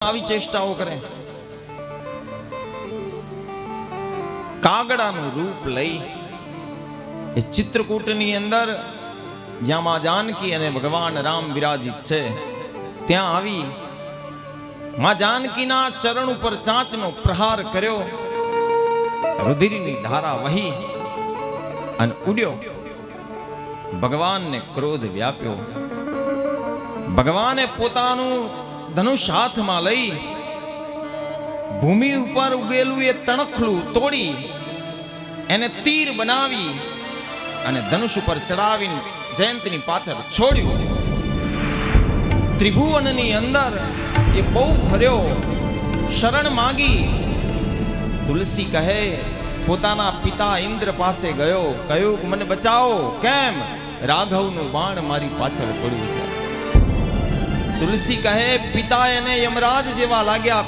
આવી ચેષ્ટાઓ કરે, કાગડાનું રૂપ લઈ એ ચિત્રકૂટની અંદર જ્યાં માં જાનકી અને ભગવાન રામ વિરાજિત છે ત્યાં આવી માં જાનકીના ચરણ ઉપર ચાંચનો પ્રહાર કર્યો, રુધિરની ધારા વહી અને ઉડ્યો. ભગવાનને ક્રોધ વ્યાપ્યો. ભગવાને પોતાનું ધનુષ હાથમાં લઈ ભૂમિ ઉપર ઉગેલું એ તણખલું તોડી એને તીર બનાવી અને ધનુષ ઉપર ચડાવીને જયંતની પાછળ છોડ્યું. ત્રિભુવનની અંદર એ બહુ ફર્યો, શરણ માંગી. તુલસી કહે પોતાના પિતા ઇન્દ્ર પાસે ગયો, કહ્યું કે મને બચાવો. કેમ? રાઘવનું બાણ મારી પાછળ પડ્યું છે. તુલસી કહે પિતા એને યમરાજ જેવા લાગ્યા.